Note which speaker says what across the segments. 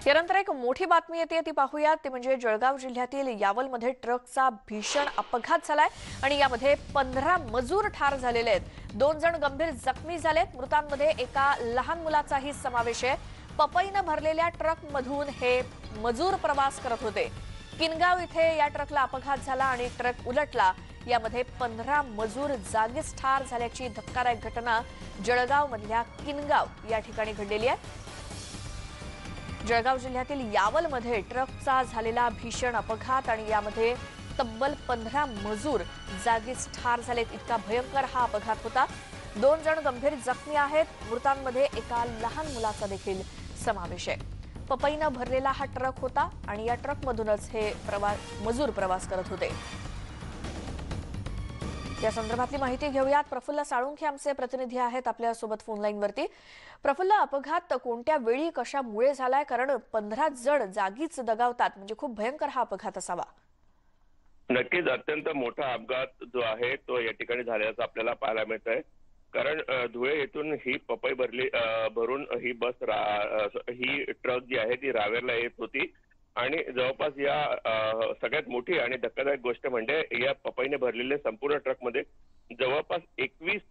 Speaker 1: यानंतर एक मोठी बातमी येते ती पाहूयात ते म्हणजे जळगाव जिल्ह्यातील यावलमध्ये ट्रकचा भीषण अपघात झालाय आणि यामध्ये 15 मजूर ठार झालेले आहेत। 2 जण गंभीर जखमी झालेत। मृतांमध्ये एका लहान मुलाचाही समावेश आहे। पपईने भरलेल्या ट्रकमधून हे मजूर प्रवास करत होते। किनगाव इथे या ट्रकला अपघात झाला आणि ट्रक उलटला। यामध्ये 15 मजूर जागीच ठार झाल्याची धक्कादायक घटना जळगाव मधल्या किनगाव या ठिकाणी घडलेली आहे। जळगाव जिल्ह्यातील यावलमध्ये ट्रकचा झालेला भीषण अपघात आणि यामध्ये तब्बल 15 मजूर जागीच ठार झालेत। इतका भयंकर हा अपघात होता। 2 जण गंभीर जखमी आहेत। मृतांमध्ये एका लहान मुलाचा देखील समावेश आहे। पपईने भरलेला हा ट्रक होता आणि या ट्रकमधूनच हे मजूर प्रवास करत होते। या संदर्भातली माहिती घेऊयात। प्रफुल्ल साळुंखे आमचे प्रतिनिधी आहेत आपल्या सोबत फोन लाईन वरती। प्रफुल्ल, अपघात कोणत्या वेळी कशामुळे झालाय? कारण 15 जण जागीच दगावतात, म्हणजे खूप भयंकर हा अपघात असावा।
Speaker 2: नक्कीच अत्यंत मोठा अपघात जो आहे तो या ठिकाणी झाल्याचं आपल्याला पाहायला मिळत आहे। कारण धुळे येथून ही पपई भरून ही ही ट्रक जी आहे ती रावेरला येत होती आणि जवळपास या सगळ्यात मोठी आणि धक्कादायक गोष्ट म्हणजे या पपईने भरलेल्या संपूर्ण ट्रकमध्ये जवळपास 21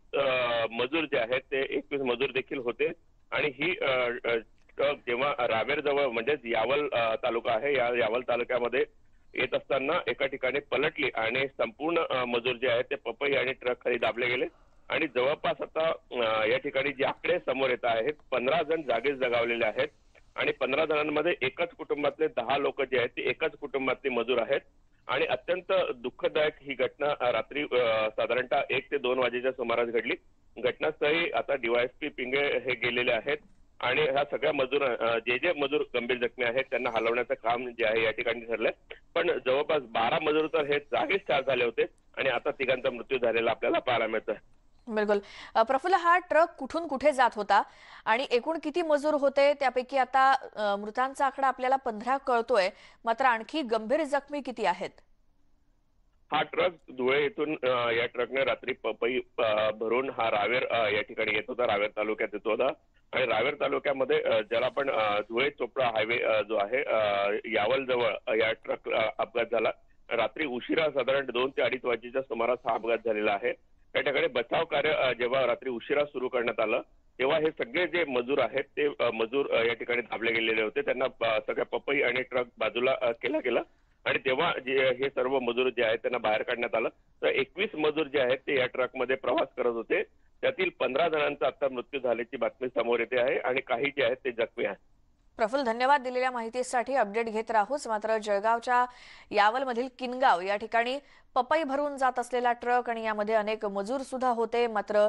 Speaker 2: मजूर जे आहेत ते 21 मजूर देखील होते आणि ही ट्रक जेव्हा रावेर जवळ म्हणजेच यावल तालुका आहे, या यावल तालुक्यामध्ये येत असताना एका ठिकाणी पलटली आणि संपूर्ण मजूर जे आहेत ते पपई आणि ट्रक खाली दाबले गेले आणि जवळपास आता या ठिकाणी जे आकडे समोर येत आहेत 15 जण जागीच दगावलेले आहेत आणि 15 जणांमध्ये एकाच कुटुंबातले 10 लोक जे आहेत ते एकाच कुटुंबातले मजूर आहेत आणि अत्यंत दुःखदायक ही घटना रात्री साधारणतः 1 ते 2 वाजेच्या सुमारास घडली। घटनास्थळी आता डीवायएसपी पिंगे हे गेलेले आहेत आणि ह्या सगळ्या मजूर जे मजूर गंभीर जखमी आहेत त्यांना हलवण्याचं काम जे आहे या ठिकाणी ठरलंय। पण जवळपास 12 मजूर तर हे जागीच ठार झाले होते आणि आता तिघांचा मृत्यू झालेला आपल्याला पाहायला मिळतोय।
Speaker 1: बिलकुल। प्रफुल्ल, हा ट्रक कुठून कुठे जात होता आणि एकूण किती मजूर होते? त्यापैकी आता मृतांचा आकडा आपल्याला 15 कळतोय, मात्र आणखी गंभीर जखमी किती आहेत?
Speaker 2: हा ट्रक धुळे येथून या ट्रकने रात्री पपई भरून हा रावेर या ठिकाणी येत होता, रावेर तालुक्यात येत होता आणि रावेर तालुक्यामध्ये ज्याला आपण धुळे चोपडा हायवे जो आहे यावल जवळ या ट्रक अपघात झाला। रात्री उशिरा साधारण 2 ते 2:30 वाजेच्या सुमारास हा अपघात झालेला आहे। त्या ठिकाणी बचाव कार्य जेव्हा रात्री उशिरा सुरू करण्यात आलं तेव्हा हे सगळे जे मजूर आहेत ते मजूर या ठिकाणी दाबले गेलेले होते। त्यांना सगळ्या पपई आणि ट्रक बाजूला केला गेला आणि तेव्हा जे हे सर्व मजूर जे आहेत त्यांना बाहेर काढण्यात आलं। तर 21 मजूर जे आहेत ते या ट्रकमध्ये प्रवास करत होते। त्यातील 15 जणांचा आता मृत्यू झाल्याची बातमी समोर येते आहे आणि काही जे आहेत ते जखमी आहेत।
Speaker 1: प्रफुल्ल, धन्यवाद दिलेल्या माहितीसाठी। अपडेट घेत राहूच। मात्र जळगावच्या यावलमधील किनगाव या ठिकाणी पपई भरून जात असलेला ट्रक आणि यामध्ये अनेक मजूर सुद्धा होते। मात्र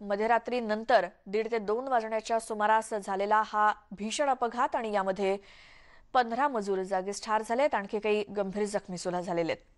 Speaker 1: मध्यरात्री नंतर 1:30 ते 2 वाजण्याच्या सुमारास झालेला हा भीषण अपघात आणि यामध्ये 15 मजूर जागीच ठार झालेत, आणखी काही गंभीर जखमी सुद्धा झालेले आहेत।